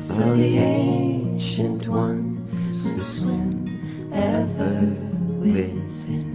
So the ancient ones who swim ever within.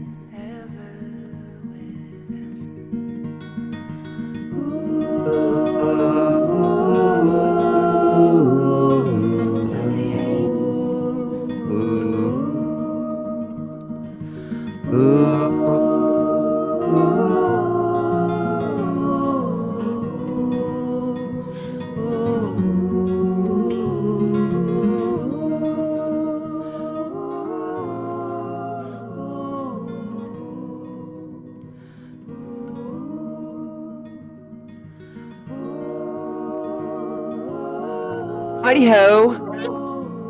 Heidi ho.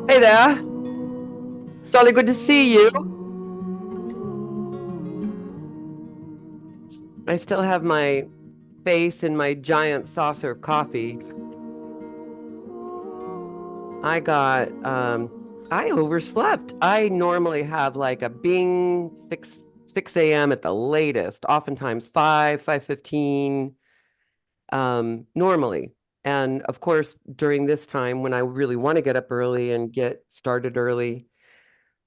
Hey there. Jolly good to see you. I still have my face in my giant saucer of coffee. I got I overslept. I normally have like a bing 6 a.m. at the latest, oftentimes 5:15 normally. And of course, during this time when I really want to get up early and get started early,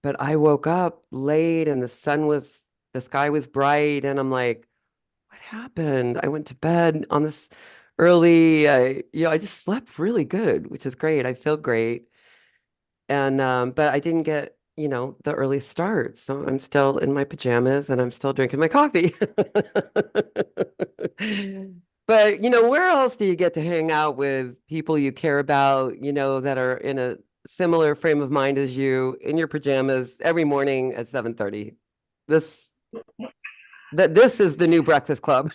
but I woke up late and the sky was bright, and I'm like, what happened? I went to bed on this early. I just slept really good, which is great. I feel great. And but I didn't get, the early start. So I'm still in my pajamas and I'm still drinking my coffee. But where else do you get to hang out with people you care about, that are in a similar frame of mind as you in your pajamas every morning at 7:30? This this is the new Breakfast Club.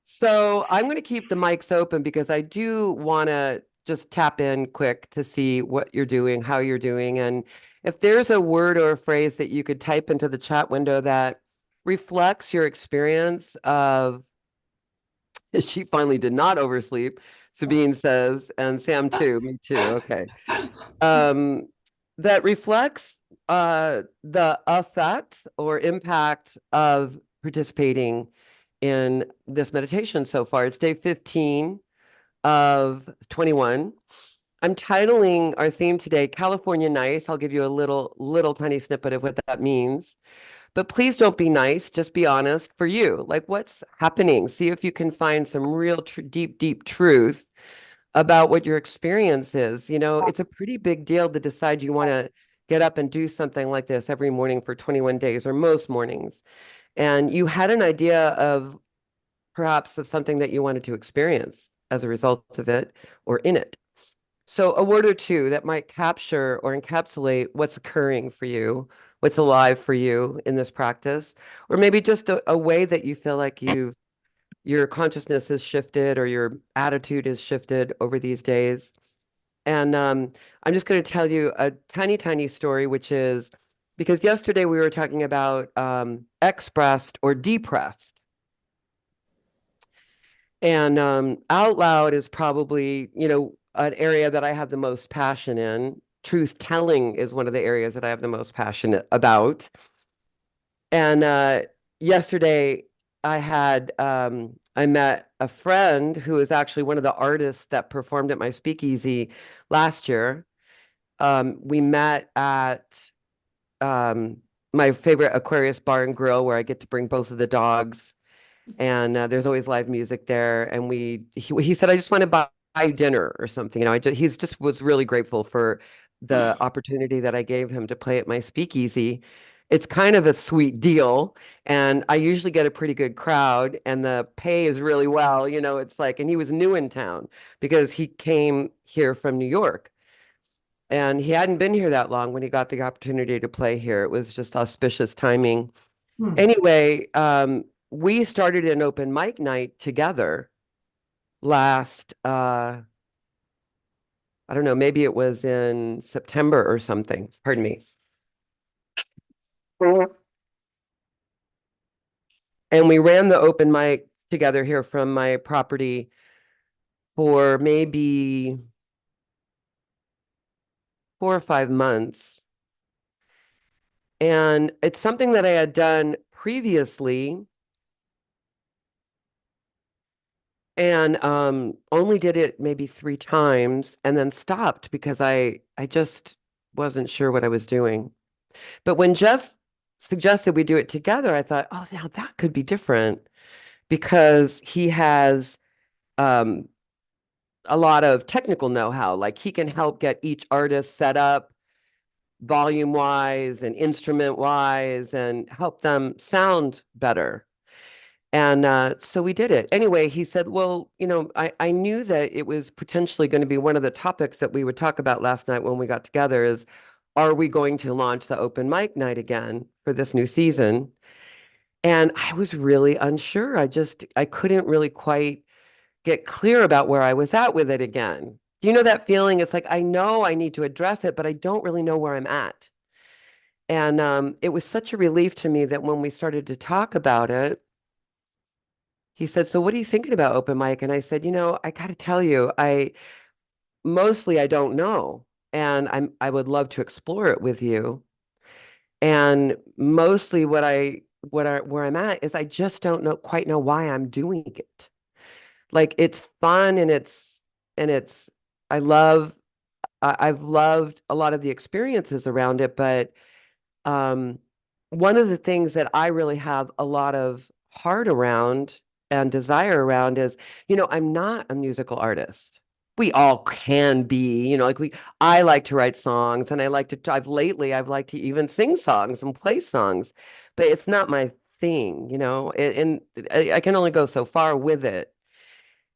So I'm going to keep the mics open because I do want to just tap in quick to see what you're doing, how you're doing, and if there's a word or a phrase that you could type into the chat window that reflects your experience of she finally did not oversleep, Sabine says, and Sam too, me too. Okay. Um, that reflects the effect or impact of participating in this meditation so far. It's day 15 of 21. I'm titling our theme today California Nice. I'll give you a little tiny snippet of what that means. But please don't be nice, just be honest for you. Like, what's happening? See if you can find some real deep truth about what your experience is. It's a pretty big deal to decide you want to get up and do something like this every morning for 21 days or most mornings. And you had an idea of perhaps of something that you wanted to experience as a result of it or in it. So a word or two that might capture or encapsulate what's occurring for you, what's alive for you in this practice, or maybe just a way that you feel like your consciousness has shifted or your attitude has shifted over these days. And I'm just going to tell you a tiny story, which is because yesterday we were talking about expressed or depressed. And out loud is probably, an area that I have the most passion in. Truth telling is one of the areas that I have the most passionate about. And yesterday I met a friend who is actually one of the artists that performed at my speakeasy last year. We met at um, my favorite Aquarius Bar and Grill, where I get to bring both of the dogs, and there's always live music there. And he said, I just want to buy dinner or something. He's just was really grateful for the opportunity that I gave him to play at my speakeasy. It's kind of a sweet deal, and I usually get a pretty good crowd, and the pay is really well. It's like, and he was new in town because he came here from New York. And he hadn't been here that long when he got the opportunity to play here. It was just auspicious timing. Anyway, we started an open mic night together last, I don't know, maybe it was in September or something. Pardon me. And we ran the open mic together here from my property for maybe 4 or 5 months. And it's something that I had done previously. and only did it maybe 3 times and then stopped because I just wasn't sure what I was doing. But when Jeff suggested we do it together, I thought, oh, now that could be different because he has um, a lot of technical know-how. Like he can help get each artist set up volume wise and instrument wise and help them sound better. And so we did it. Anyway, he said, well, I knew that it was potentially going to be one of the topics that we would talk about last night when we got together is, are we going to launch the open mic night again for this new season? And I was really unsure. I couldn't really quite get clear about where I was at with it again. Do you know that feeling? It's like, I know I need to address it, but I don't really know where I'm at. And it was such a relief to me that when we started to talk about it, he said, so what are you thinking about open mic? And I said, I got to tell you, I don't know. And I would love to explore it with you. And mostly where I'm at is I just don't quite know why I'm doing it. Like it's fun and I love I've loved a lot of the experiences around it, but um, one of the things that I really have a lot of heart around and desire around is, I'm not a musical artist. We all can be, I like to write songs and I've liked to even sing songs and play songs, but it's not my thing, and I can only go so far with it.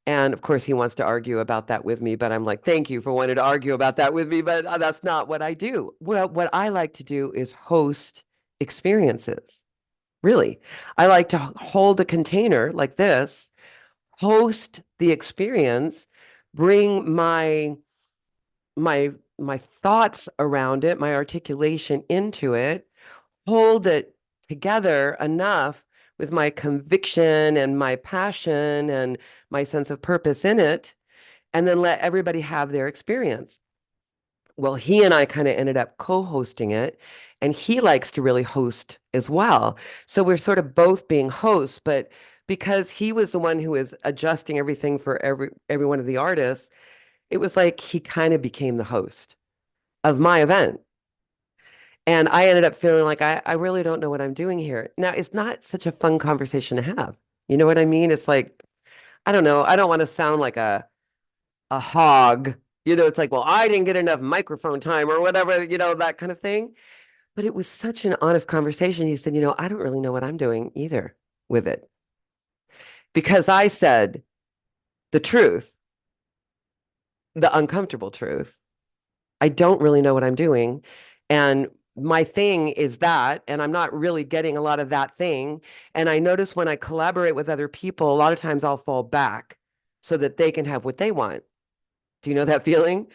And of course, he wants to argue about that with me, but I'm like, thank you for wanting to argue about that with me, but that's not what I do. Well, what I like to do is host experiences. Really. I like to hold a container like this, host the experience, bring my thoughts around it, my articulation into it, hold it together enough with my conviction and my passion and my sense of purpose in it, and then let everybody have their experience. Well, he and I kind of ended up co-hosting it, and he likes to really host as well. So we're sort of both being hosts, but because he was the one who was adjusting everything for every one of the artists, it was like he kind of became the host of my event. And I ended up feeling like I really don't know what I'm doing here. Now, it's not such a fun conversation to have. You know what I mean? It's like, I don't know. I don't want to sound like a hog. It's like, well, I didn't get enough microphone time or whatever, that kind of thing. But it was such an honest conversation. He said, I don't really know what I'm doing either with it because I said the truth, the uncomfortable truth. I don't really know what I'm doing. And my thing is that, and I'm not really getting a lot of that thing. And I notice when I collaborate with other people, a lot of times I'll fall back so that they can have what they want. Do you know that feeling?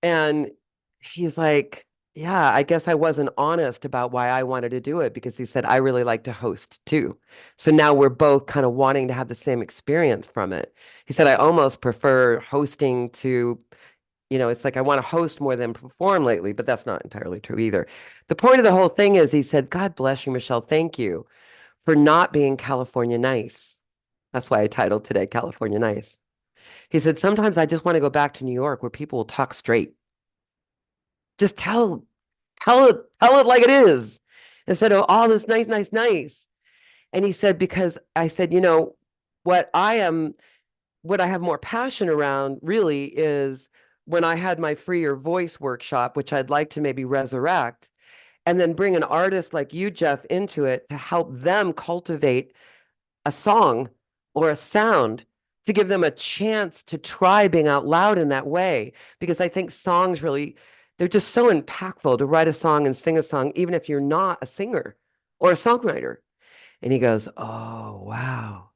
And he's like, yeah, I guess I wasn't honest about why I wanted to do it because he said, I really like to host too. So now we're both kind of wanting to have the same experience from it. He said, I almost prefer hosting to, it's like I want to host more than perform lately, but that's not entirely true either. The point of the whole thing is he said, God bless you, Michelle. Thank you for not being California nice. That's why I titled today California Nice. He said, sometimes I just want to go back to New York where people will talk straight. Just tell it like it is instead of all this nice, nice, nice. And he said, because I said, what I am, what I have more passion around really is when I had my Free Your Voice workshop, which I'd like to maybe resurrect, and then bring an artist like you, Jeff, into it to help them cultivate a song or a sound to give them a chance to try being out loud in that way. Because I think songs really, they're just so impactful to write a song and sing a song, even if you're not a singer or a songwriter. And he goes, oh, wow.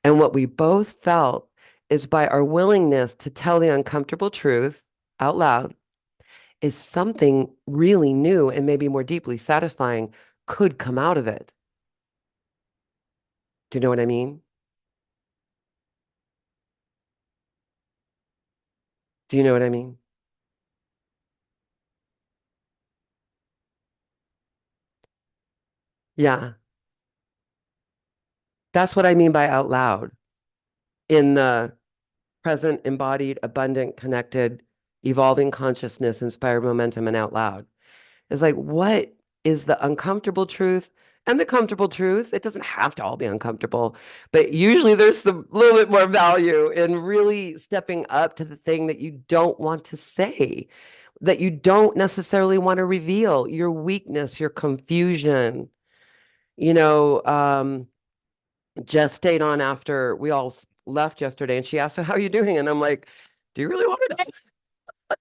And what we both felt is by our willingness to tell the uncomfortable truth out loud is something really new and maybe more deeply satisfying could come out of it. Do you know what I mean? Do you know what I mean? Yeah. That's what I mean by out loud. in the present, embodied, abundant, connected, evolving consciousness, inspired momentum, and out loud. It's like, what is the uncomfortable truth and the comfortable truth? It doesn't have to all be uncomfortable, but usually there's some little bit more value in really stepping up to the thing that you don't want to say, that you don't necessarily want to reveal, your weakness, your confusion. You know, Jess stayed on after we all left yesterday and she asked, "So how are you doing?" And I'm like, "Do you really want to know?" But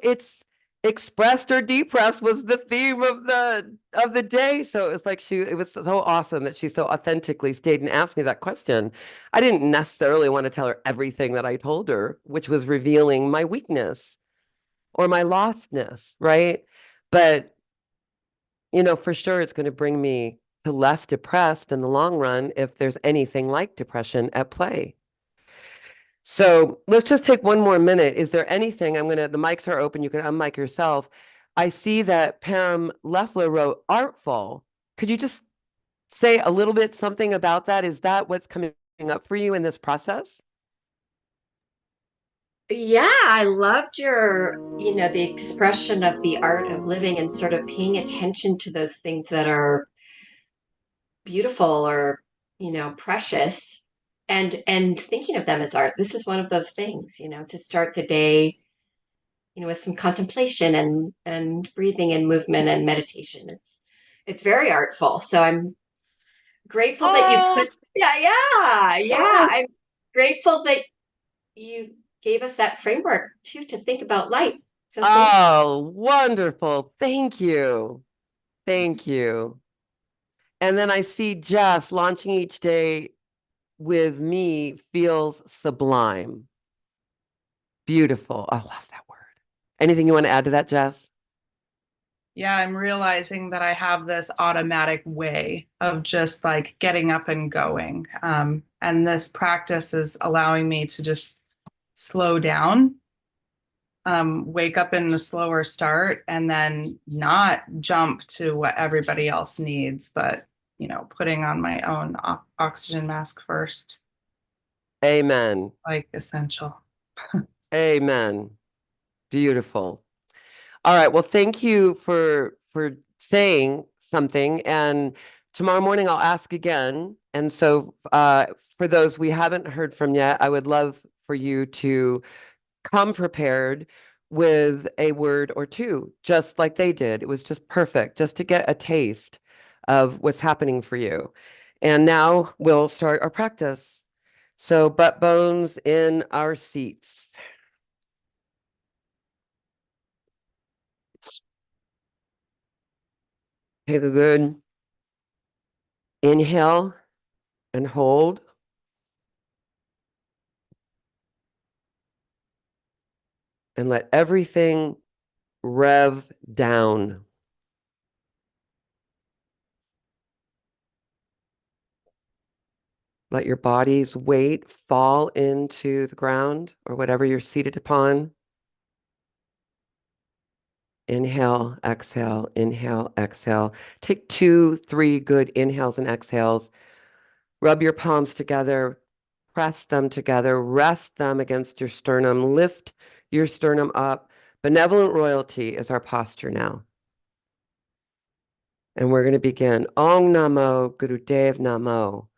it's expressed or depressed was the theme of the day. So it's like it was so awesome that she so authentically stayed and asked me that question. I didn't necessarily want to tell her everything that I told her, which was revealing my weakness or my lostness, right? But for sure it's going to bring me to less depressed in the long run if there's anything like depression at play. So let's just take one more minute. Is there anything the mics are open, you can unmic yourself. I see that Pam Leffler wrote artful. Could you just say a little bit something about that? Is that what's coming up for you in this process? Yeah, I loved the expression of the art of living and sort of paying attention to those things that are beautiful or, precious and thinking of them as art. This is one of those things, to start the day, with some contemplation and breathing and movement and meditation. It's very artful. So I'm grateful that you Oh, put yeah. oh, I'm grateful that you gave us that framework too to think about life. So thank you. oh, wonderful. Thank you. Thank you. And then I see Jess launching each day with me feels sublime. Beautiful. I love that word. Anything you want to add to that, Jess? Yeah, I'm realizing that I have this automatic way of just like getting up and going. And this practice is allowing me to just slow down, wake up in a slower start, and then not jump to what everybody else needs, but, putting on my own oxygen mask first, Amen. like essential. Amen. Beautiful. All right. Well, thank you for saying something. And tomorrow morning I'll ask again. And so for those we haven't heard from yet, I would love for you to come prepared with a word or two, just like they did. It was just perfect, just to get a taste of what's happening for you. And now we'll start our practice. So butt bones in our seats. Take a good inhale and hold. And let everything rev down. Let your body's weight fall into the ground or whatever you're seated upon. Inhale, exhale, inhale, exhale. Take 2, 3 good inhales and exhales. Rub your palms together, press them together, rest them against your sternum, lift your sternum up. Benevolent royalty is our posture now. And we're going to begin. Om Namo Gurudev Namo.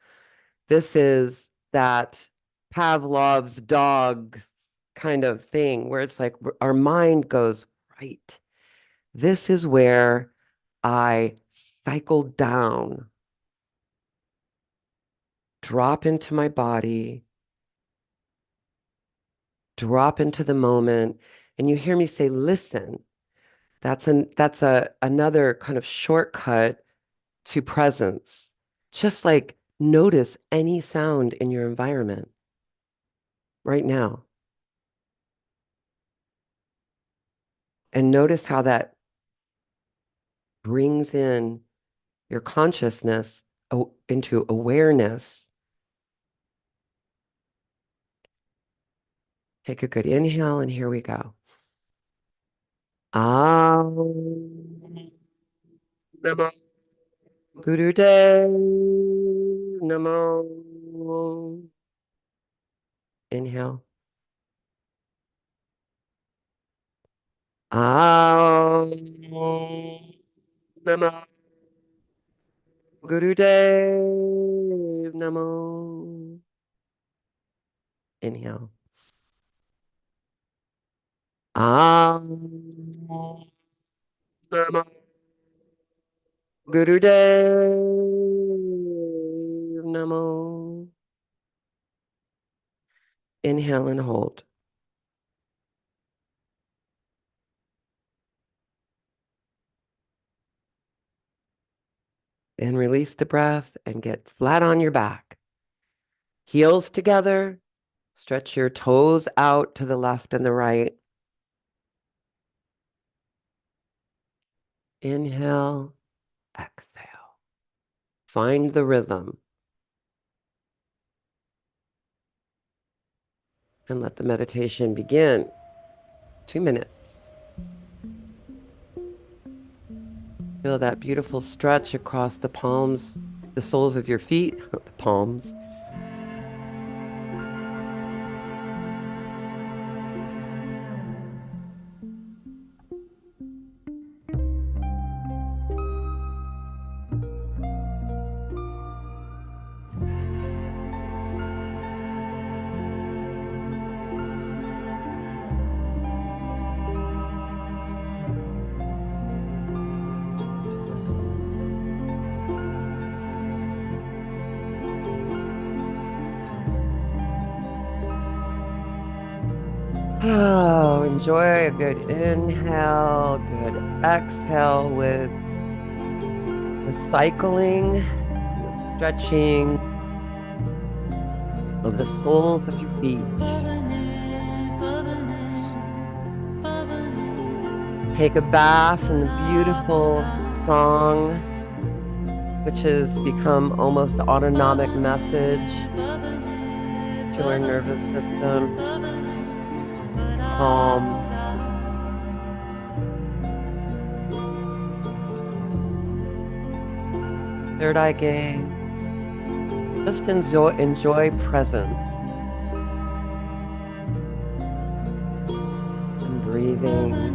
This is that Pavlov's dog kind of thing where it's like our mind goes, right. This is where I cycle down, drop into my body, drop into the moment. And you hear me say, listen. That's another kind of shortcut to presence. Just like notice any sound in your environment right now. And notice how that brings in your consciousness into awareness. Take a good inhale, and here we go. Om Namo Gurudev Namo. Inhale. Om Namo Gurudev Namo. Inhale. Om Namo Gurudev Namo. Inhale and hold. And release the breath and get flat on your back. Heels together. Stretch your toes out to the left and the right. Inhale, exhale. Find the rhythm. And let the meditation begin. 2 minutes. Feel that beautiful stretch across the palms, the soles of your feet, the palms. Oh, enjoy a good inhale, good exhale with the cycling, the stretching of the soles of your feet. Take a bath in the beautiful song, which has become almost autonomic message to our nervous system. Calm. Third eye gaze. Just enjoy presence. And breathing.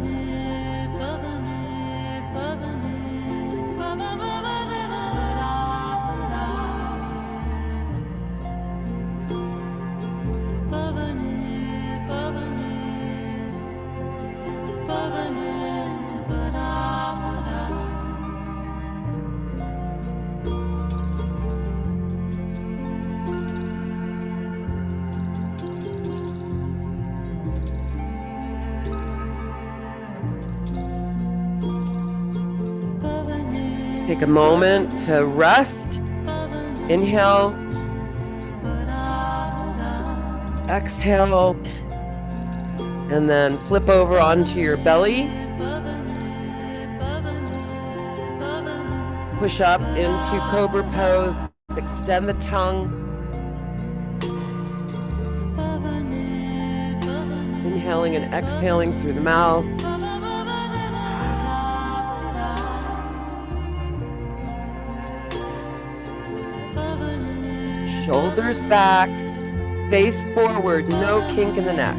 Take a moment to rest. Inhale. Exhale. And then flip over onto your belly. Push up into cobra pose. Extend the tongue. Inhaling and exhaling through the mouth. Shoulders back, face forward, no kink in the neck.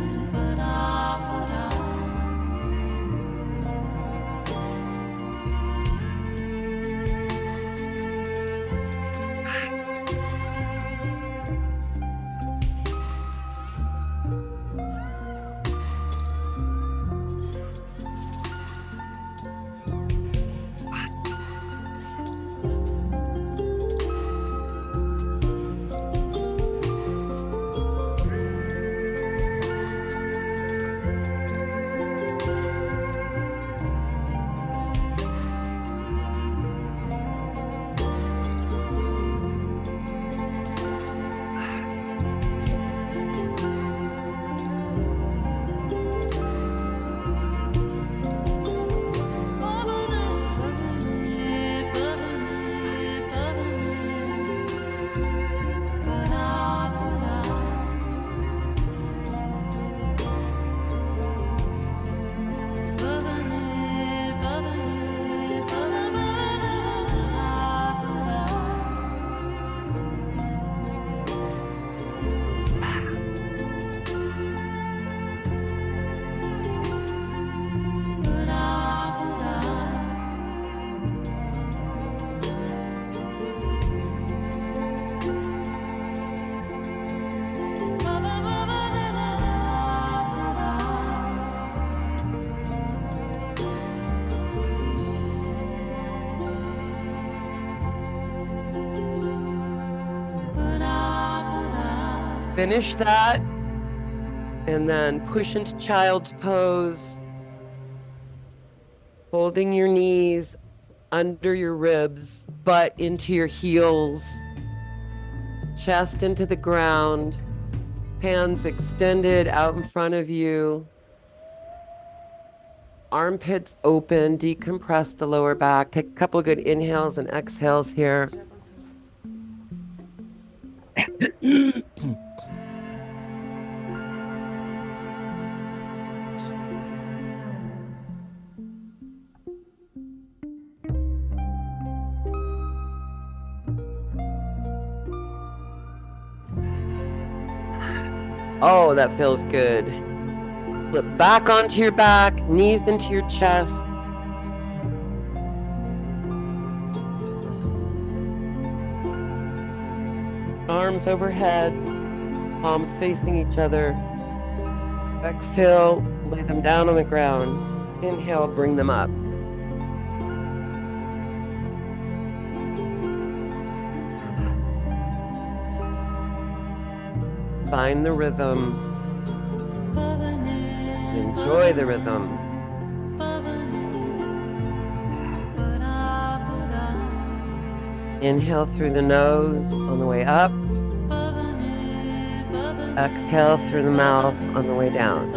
Finish that. And then push into child's pose. Holding your knees under your ribs, butt into your heels. Chest into the ground. Hands extended out in front of you. Armpits open, decompress the lower back. Take a couple of good inhales and exhales here. Oh, that feels good. Flip back onto your back, knees into your chest. Arms overhead, palms facing each other. Exhale, lay them down on the ground. Inhale, bring them up. Find the rhythm. Enjoy the rhythm. Inhale through the nose on the way up. Exhale through the mouth on the way down.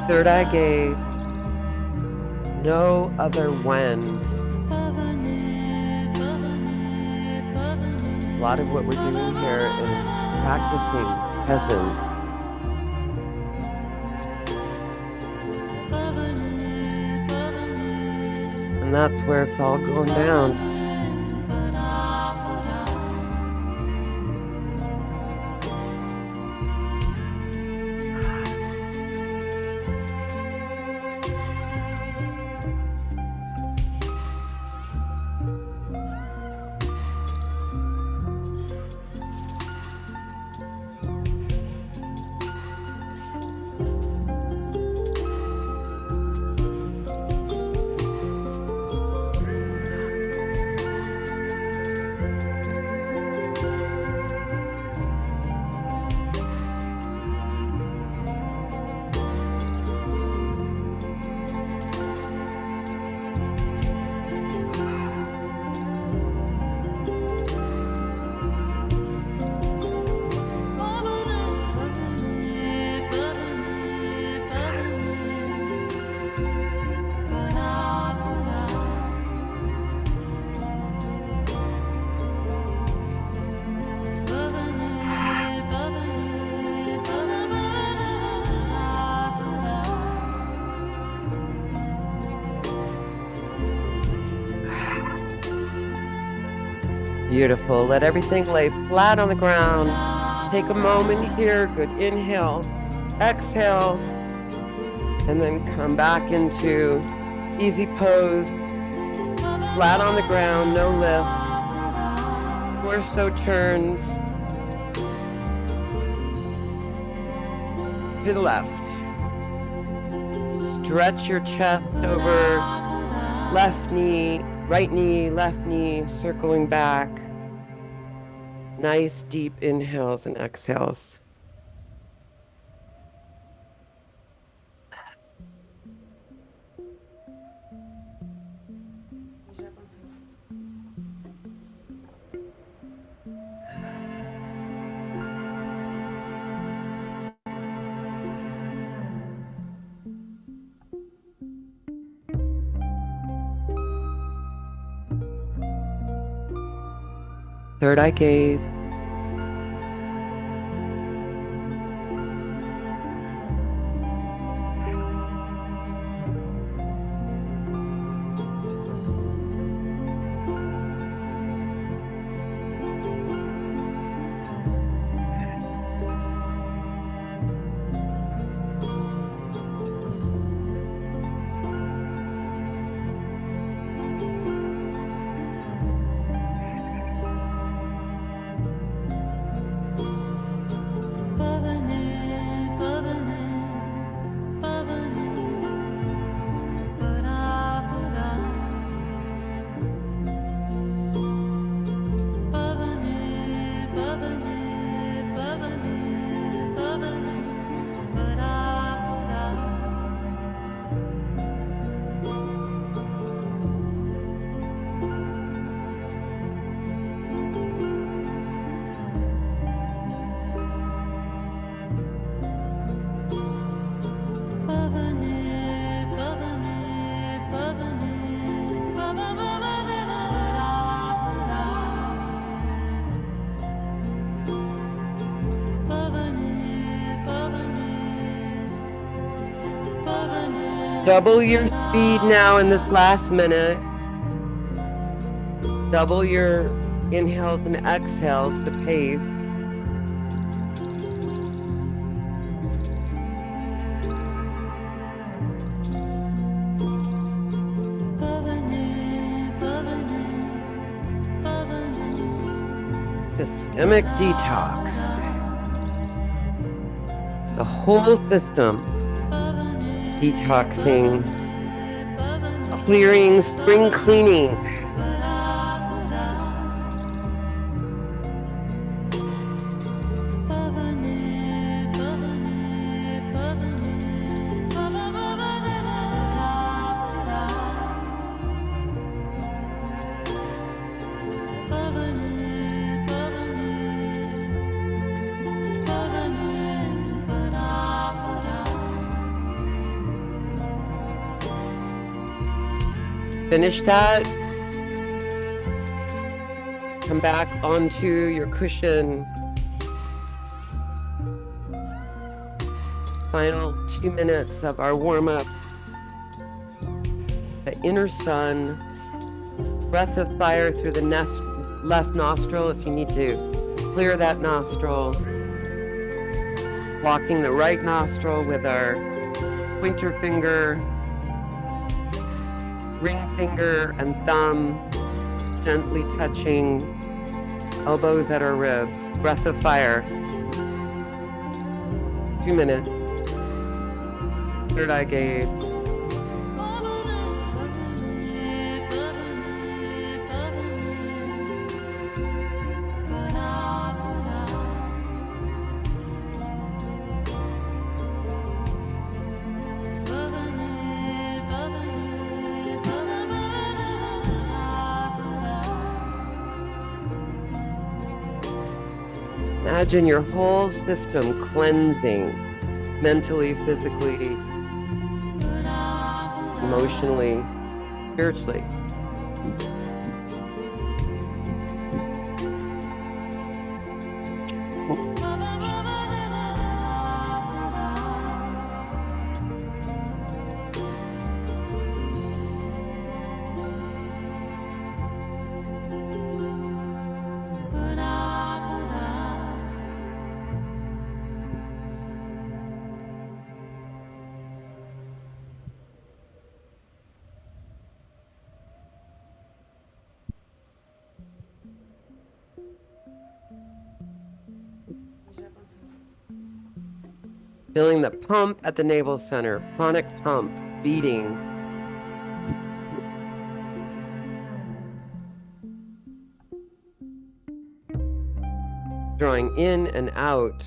Third eye gaze. No other when. A lot of what we're doing here is practicing presence. And that's where it's all going down. Beautiful. Let everything lay flat on the ground. Take a moment here. Good inhale, exhale, and then come back into easy pose. Flat on the ground, no lift. Torso turns to the left. Stretch your chest over left knee, right knee, left knee, circling back. Nice deep inhales and exhales. Third eye gaze. Double your speed now in this last minute. Double your inhales and exhales, the pace. Systemic detox. The whole system detoxing, clearing, spring cleaning. Finish that. Come back onto your cushion. Final 2 minutes of our warm-up. The inner sun. Breath of fire through the left nostril if you need to clear that nostril. Walking the right nostril with our pointer finger, ring finger and thumb gently touching elbows at our ribs. Breath of fire. 2 minutes. Third eye gaze. Imagine your whole system cleansing, mentally, physically, emotionally, spiritually. Feeling the pump at the navel center, chronic pump, beating. Drawing in and out.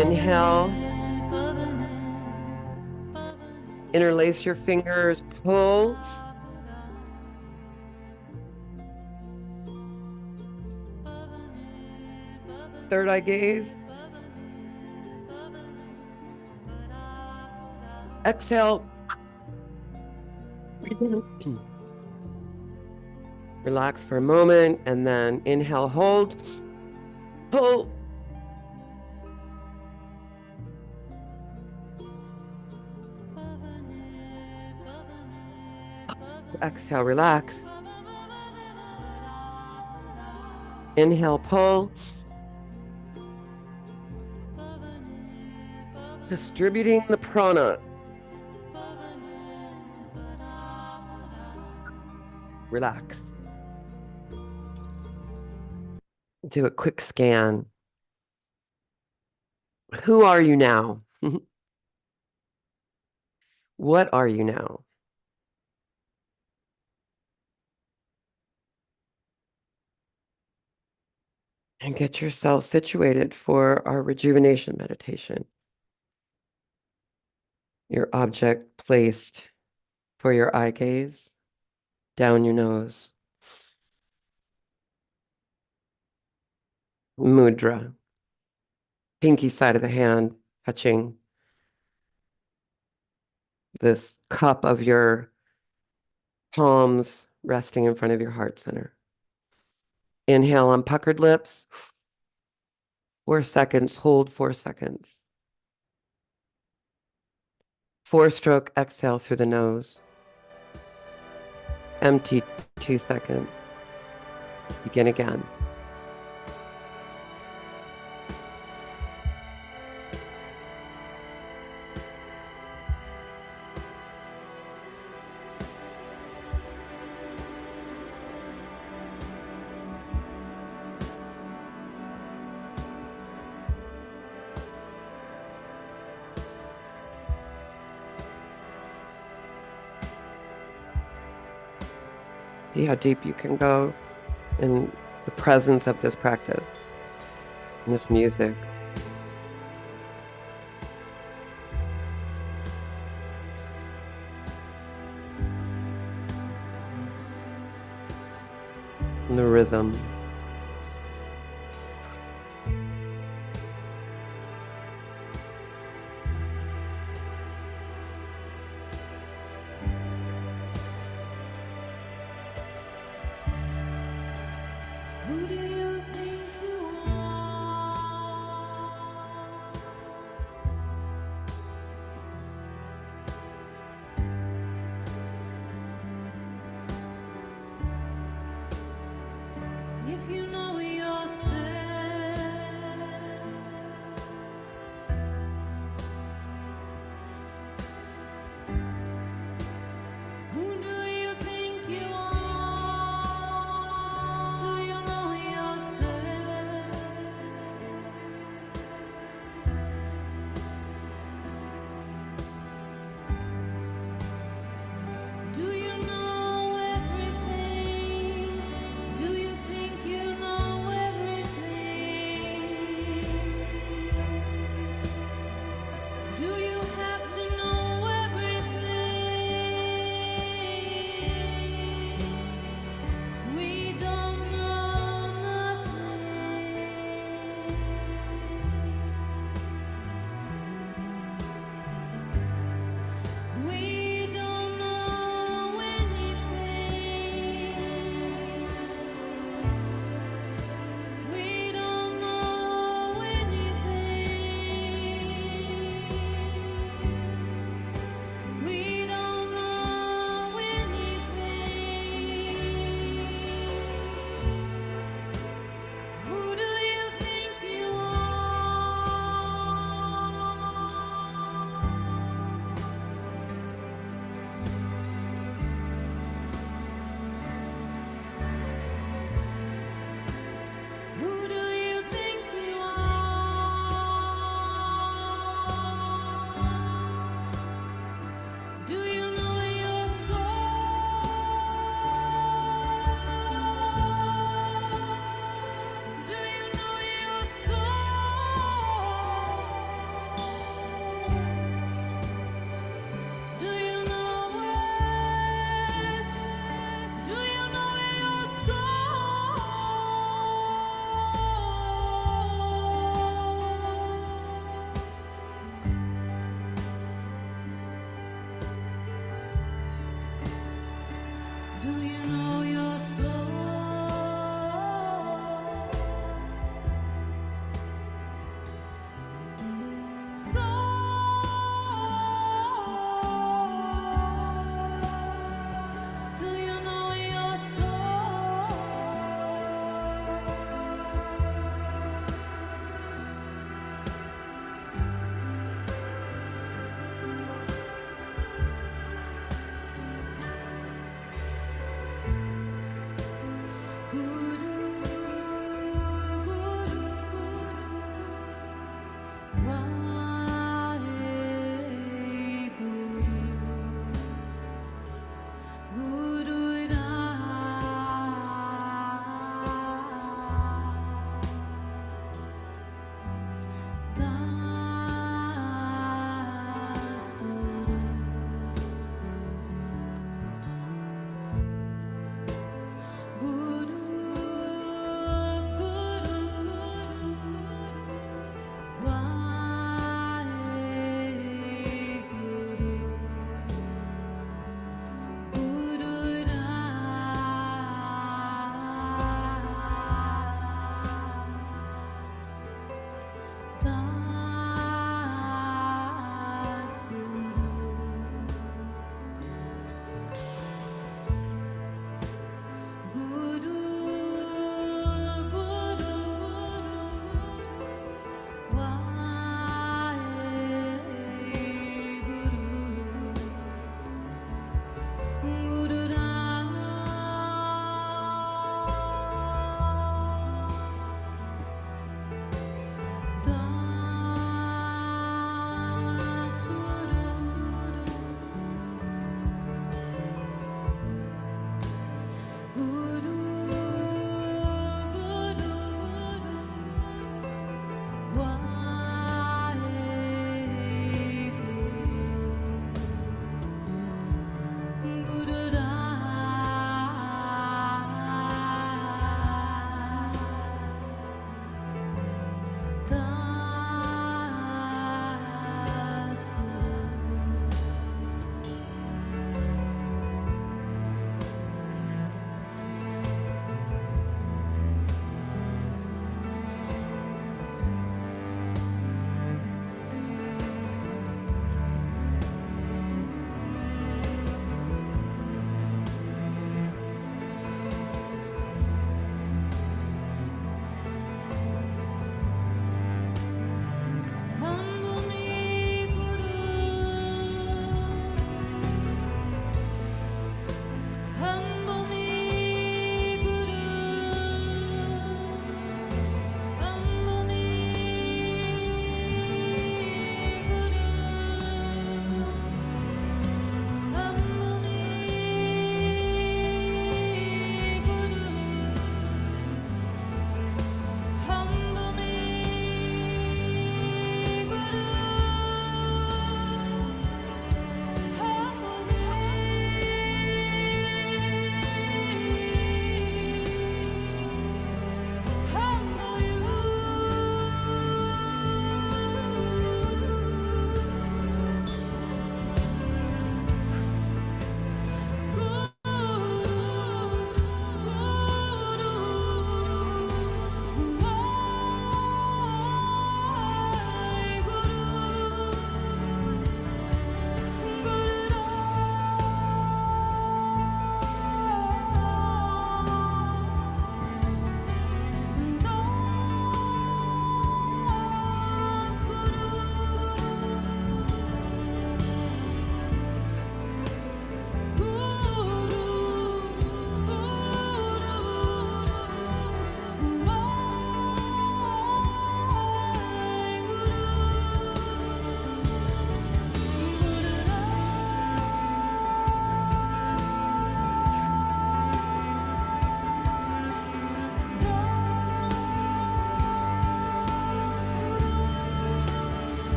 Inhale. Interlace your fingers, pull. Third eye gaze. Exhale. Relax for a moment and then inhale, hold, pull. Exhale, relax. Inhale, pull. Distributing the prana. Relax. Do a quick scan. Who are you now? What are you now? And get yourself situated for our rejuvenation meditation. Your object placed for your eye gaze, down your nose. Mudra. Pinky side of the hand touching this cup of your palms resting in front of your heart center. Inhale on puckered lips. 4 seconds, hold 4 seconds. 4-stroke exhale through the nose. Empty 2 seconds. Begin again. See how deep you can go in the presence of this practice, in this music. And the rhythm. Who do you think you are? If you know yourself, who do you think you are? Do you know yourself? Do you know everything? Do you think you know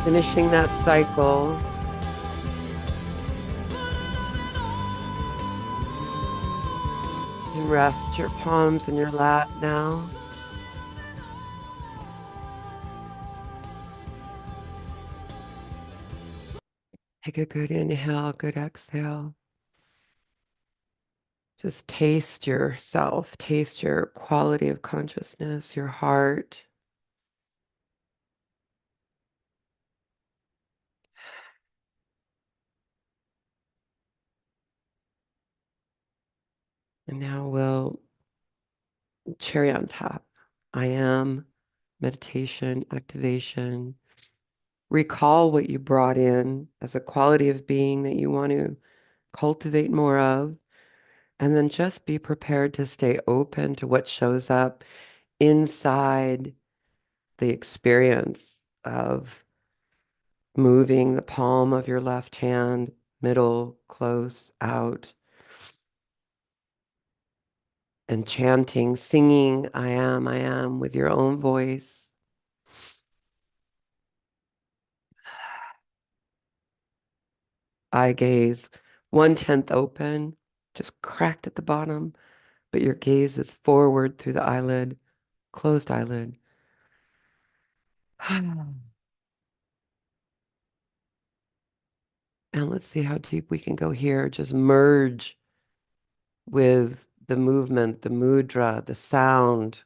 Finishing that cycle. And rest your palms in your lap now. Take a good inhale, good exhale. Just taste yourself, taste your quality of consciousness, your heart. And now we'll cherry on top. I am meditation, activation. Recall what you brought in as a quality of being that you want to cultivate more of. And then just be prepared to stay open to what shows up inside the experience of moving the palm of your left hand, middle, close, out, and chanting, singing, I am, with your own voice. Eye gaze, 1/10 open, just cracked at the bottom, but your gaze is forward through the eyelid, closed eyelid. And let's see how deep we can go here. Just merge with the movement, the mudra, the sound.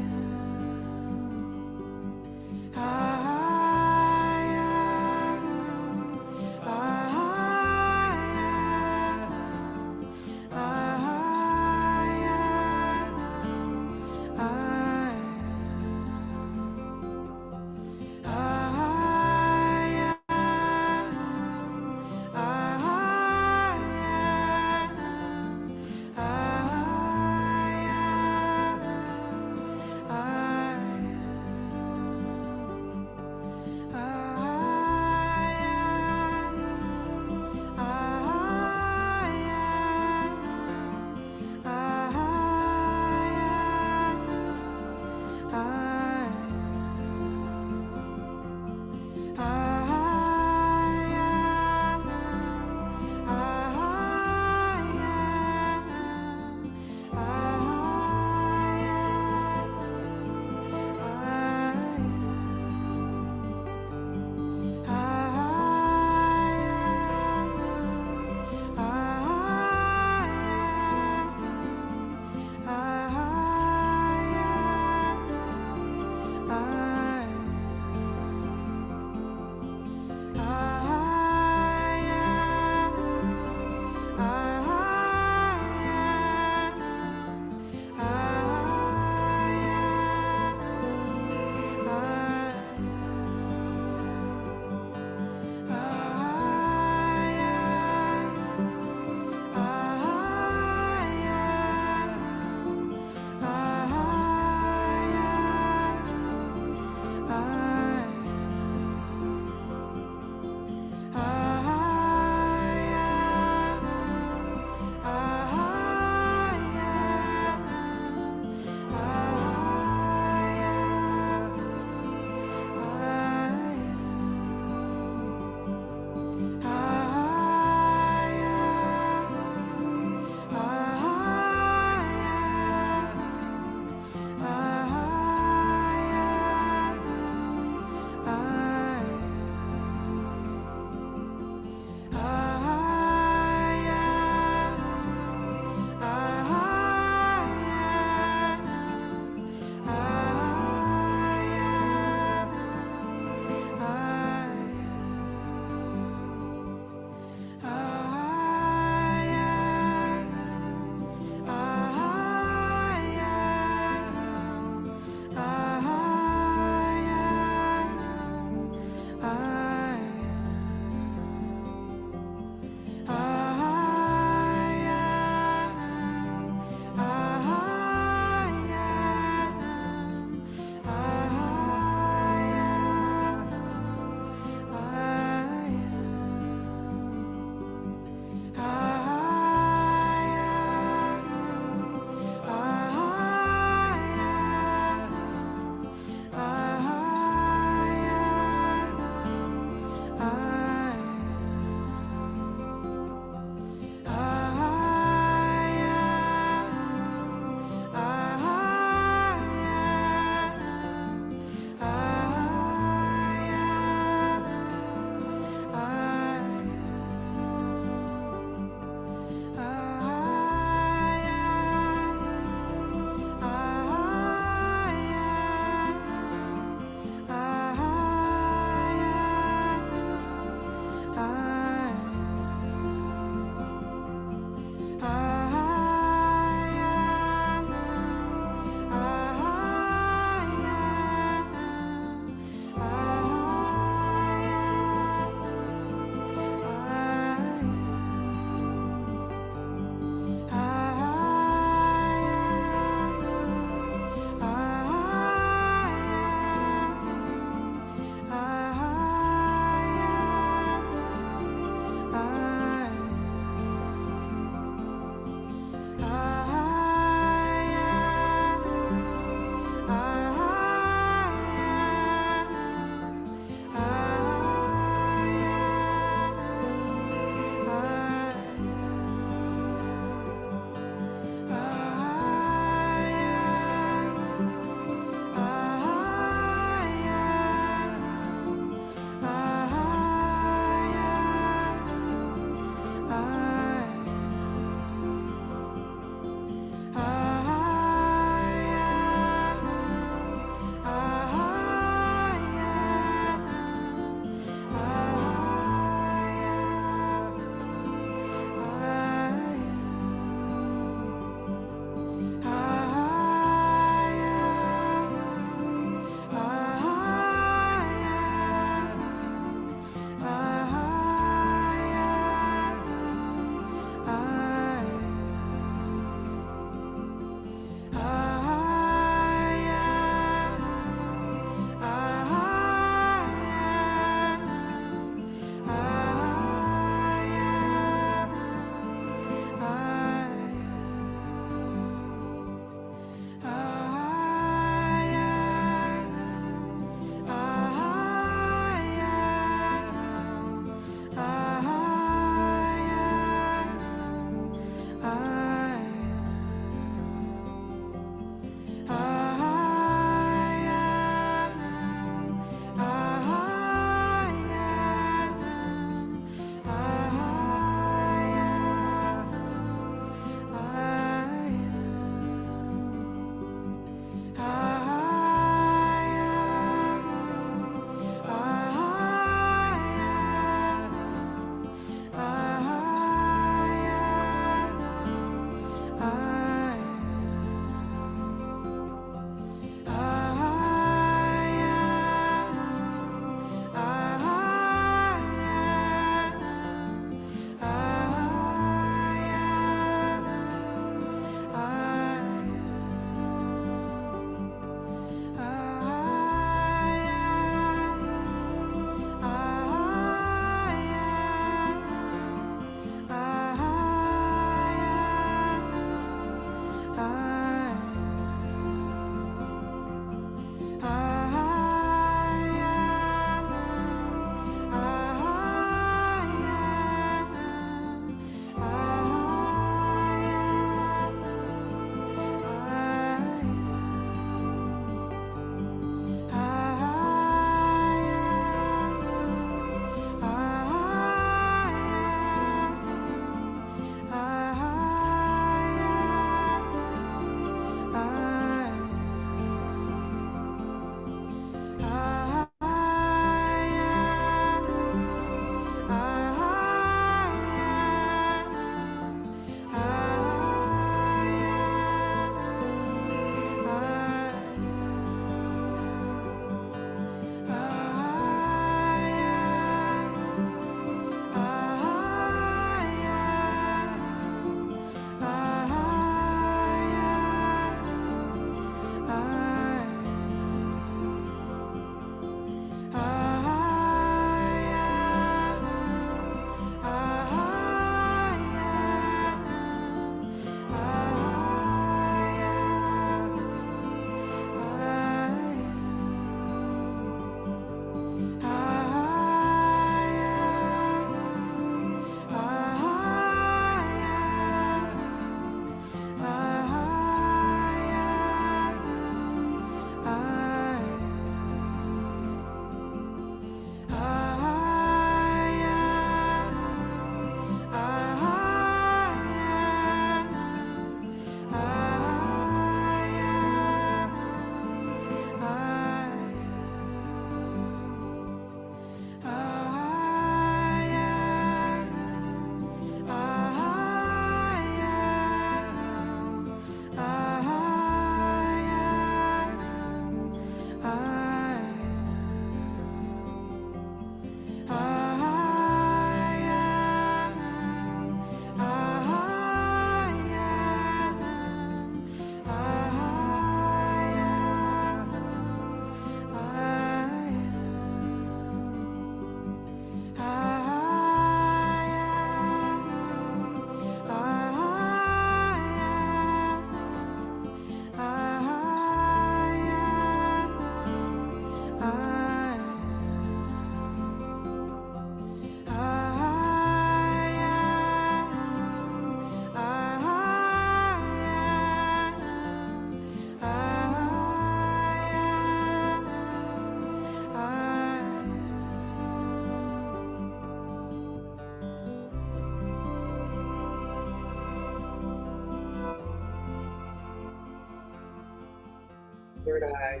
third eye.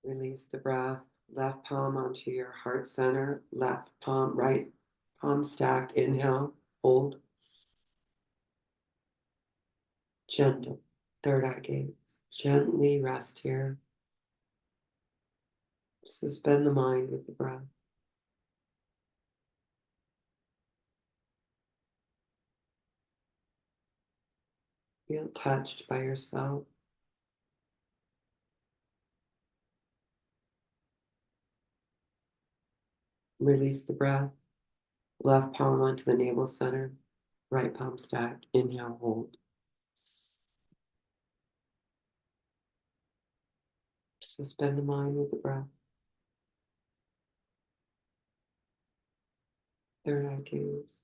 Release the breath. Left palm onto your heart center. Left palm, right palm stacked. Inhale, hold. Gentle. Third eye gaze. Gently rest here. Suspend the mind with the breath. Feel touched by yourself. Release the breath. Left palm onto the navel center. Right palm stacked. Inhale, hold. Suspend the mind with the breath. Third eye gaze.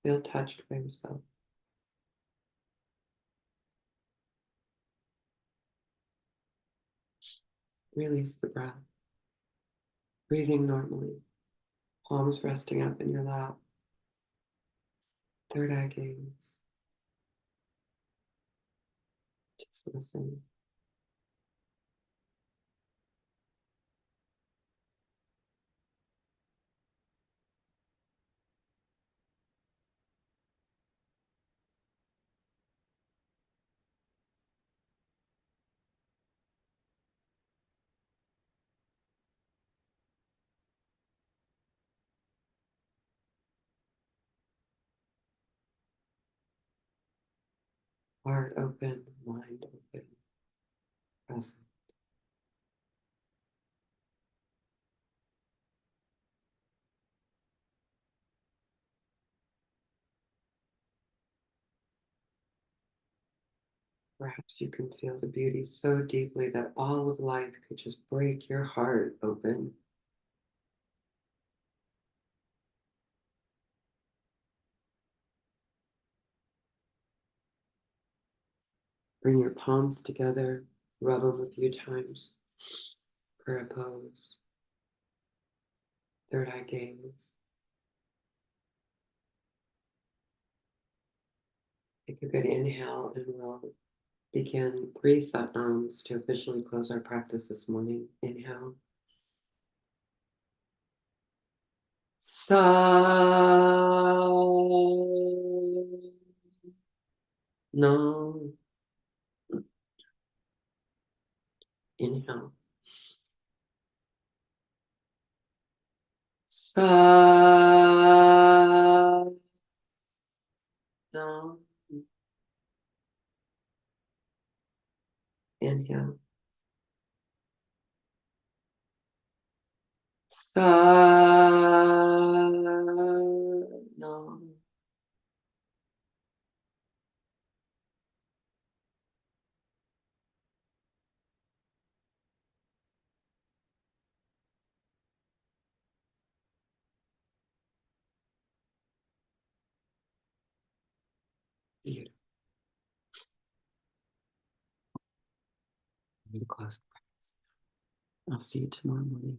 Feel touched by yourself. Release the breath. Breathing normally. Palms resting up in your lap. Third eye gaze. Just listen. Heart open, mind open, present. Perhaps you can feel the beauty so deeply that all of life could just break your heart open. Bring your palms together, rub them a few times. Prayer pose. Third eye gaze. Take a good inhale and we'll begin 3 satnams to officially close our practice this morning. Inhale. Sa. No. Inhale. Sa. No. Inhale. Sa. No. Beautiful. I'm gonna close the practice. I'll see you tomorrow morning.